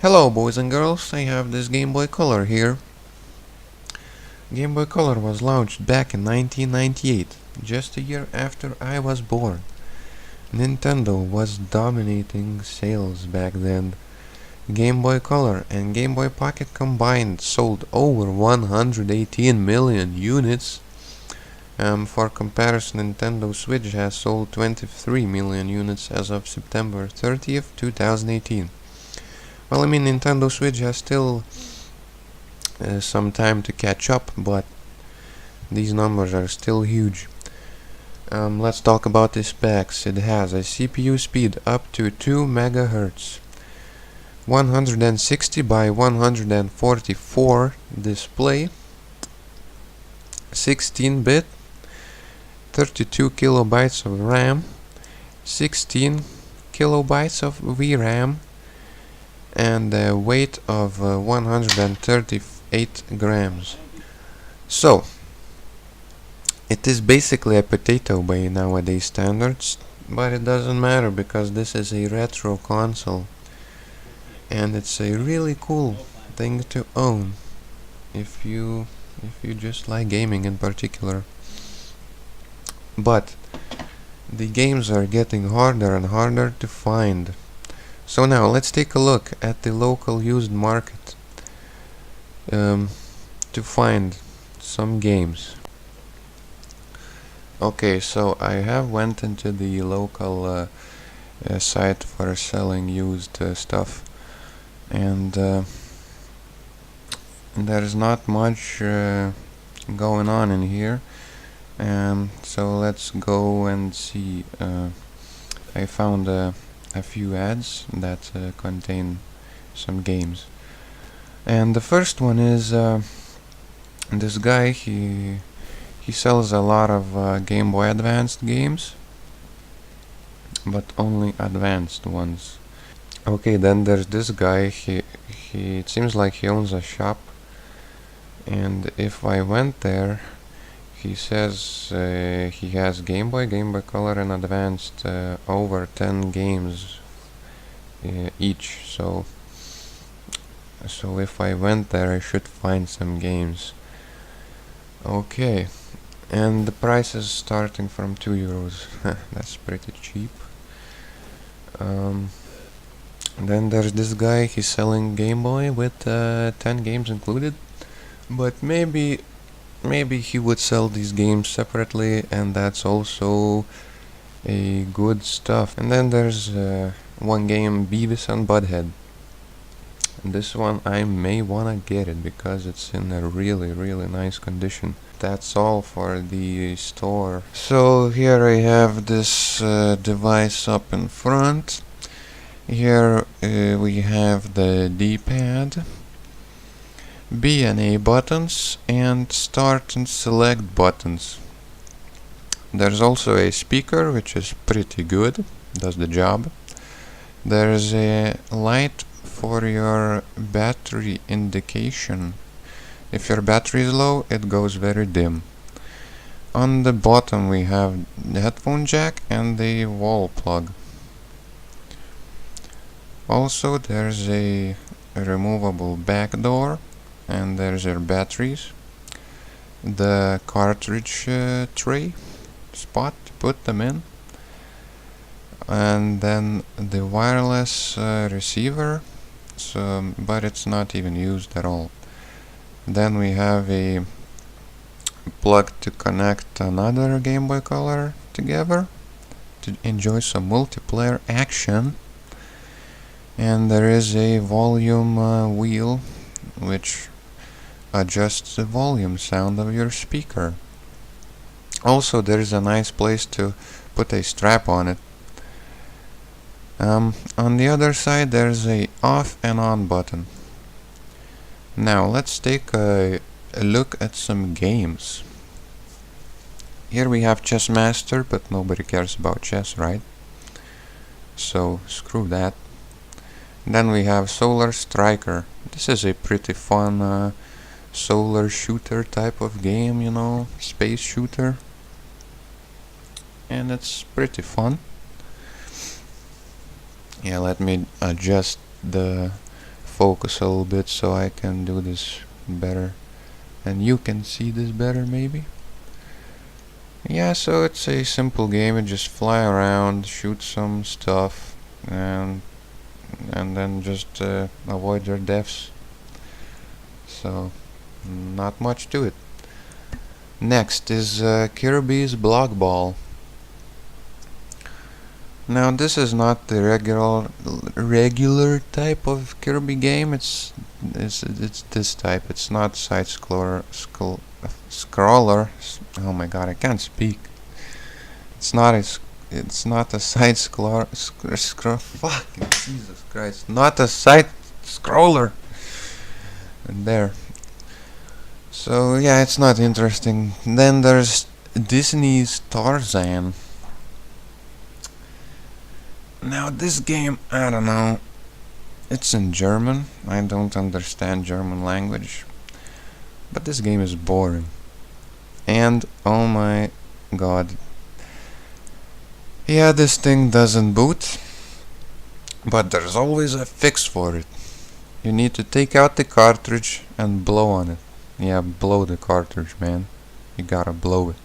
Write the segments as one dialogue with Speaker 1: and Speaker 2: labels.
Speaker 1: Hello boys and girls, I have this Game Boy Color here. Game Boy Color was launched back in 1998, just a year after I was born. Nintendo was dominating sales back then. Game Boy Color and Game Boy Pocket combined sold over 118 million units. For comparison, Nintendo Switch has sold 23 million units as of September 30th, 2018. Well, Nintendo Switch has still some time to catch up, but these numbers are still huge. Let's talk about the specs. It has a CPU speed up to 2 MHz, 160 by 144 display, 16-bit, 32 kilobytes of RAM, 16 kilobytes of VRAM, and a weight of 138 grams. So, it is basically a potato by nowadays standards, but it doesn't matter because this is a retro console, and it's a really cool thing to own if you just like gaming in particular. But the games are getting harder and harder to find. So now let's take a look at the local used market to find some games. Okay, so I have went into the local site for selling used stuff, and there's not much going on in here. So let's go and see. I found a few ads that contain some games, and the first one is this guy. He sells a lot of Game Boy Advanced games, but only advanced ones. Okay, then there's this guy. It seems like he owns a shop, and if I went there, he says he has Game Boy Color, and Advanced over 10 games each. So if I went there, I should find some games. Okay, and the price is starting from €2. That's pretty cheap. Then there's this guy. He's selling Game Boy with 10 games included, but maybe he would sell these games separately, and that's also a good stuff. And then there's one game, Beavis and Butthead. This one I may wanna get it because it's in a really nice condition. That's all for the store. So here I have this device up in front. Here we have the D-pad, B and A buttons, and start and select buttons. There's also a speaker, which is pretty good, does the job. There's a light for your battery indication. If your battery is low, it goes very dim. On the bottom we have the headphone jack and the wall plug. Also there's a removable back door, and there's your batteries, the cartridge tray spot to put them in, and then the wireless receiver, but it's not even used at all. Then we have a plug to connect another Game Boy Color together to enjoy some multiplayer action, and there is a volume wheel which adjusts the volume sound of your speaker. Also, there is a nice place to put a strap on it. On the other side there's a off and on button. Now let's take a look at some games. Here we have Chess Master, but nobody cares about chess, right? So screw that. Then we have Solar Striker. This is a pretty fun solar shooter type of game, you know, space shooter, and it's pretty fun. Yeah, let me adjust the focus a little bit so I can do this better. And you can see this better, maybe? Yeah, so it's a simple game. You just fly around, shoot some stuff, and then just avoid your deaths. So, not much to it. Next is Kirby's Block Ball. Now this is not the regular type of Kirby game. It's this type. It's not side scroller. Oh my god, I can't speak. It's not a side fucking Jesus Christ. Not a side scroller. And there. So yeah, it's not interesting. Then there's Disney's Tarzan. Now this game, I don't know, it's in German. I don't understand German language, but this game is boring. And oh my god, yeah, this thing doesn't boot, but there's always a fix for it. You need to take out the cartridge and blow on it. Yeah, blow the cartridge, man. You gotta blow it.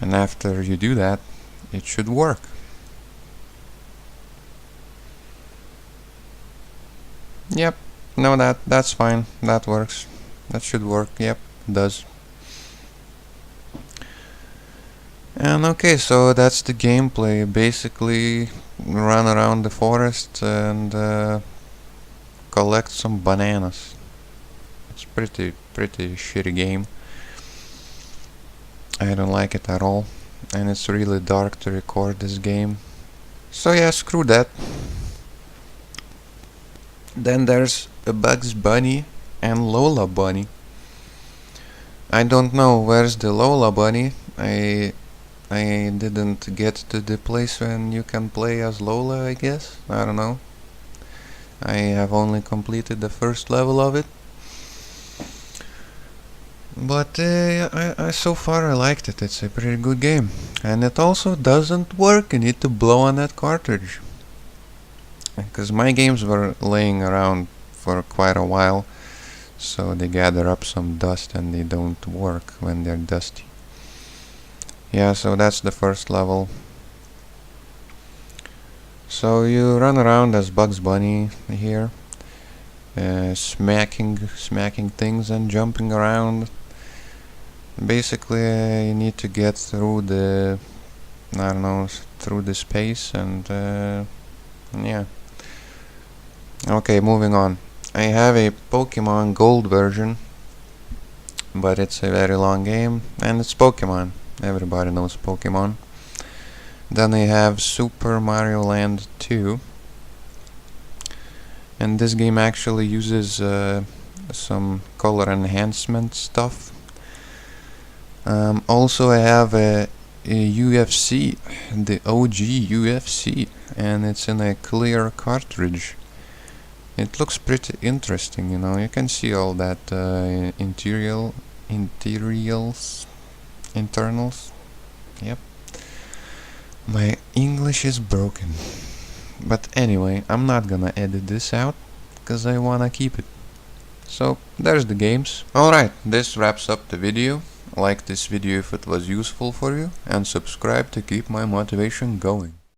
Speaker 1: And after you do that, it should work. Yep, no, that's fine. That works. That should work. Yep, it does. And okay, so that's the gameplay. Basically, run around the forest and collect some bananas. It's pretty shitty game. I don't like it at all, and it's really dark to record this game. So yeah, screw that. Then there's a Bugs Bunny and Lola Bunny. I don't know where's the Lola Bunny. I didn't get to the place when you can play as Lola, I guess. I don't know. I have only completed the first level of it. But so far I liked it. It's a pretty good game. And it also doesn't work. You need to blow on that cartridge. Because my games were laying around for quite a while, so they gather up some dust and they don't work when they're dusty. Yeah, so that's the first level. So you run around as Bugs Bunny here, smacking things and jumping around. Basically, you need to get through the, I don't know, through the space and yeah. Okay, moving on. I have a Pokemon Gold version, but it's a very long game, and it's Pokemon. Everybody knows Pokemon. Then I have Super Mario Land 2, and this game actually uses some color enhancement stuff. Also I have a UFC, the OG UFC, and it's in a clear cartridge. It looks pretty interesting, you know. You can see all that internals. Yep. My English is broken. But anyway, I'm not gonna edit this out, because I wanna keep it. So, there's the games. Alright, this wraps up the video. Like this video if it was useful for you, and subscribe to keep my motivation going.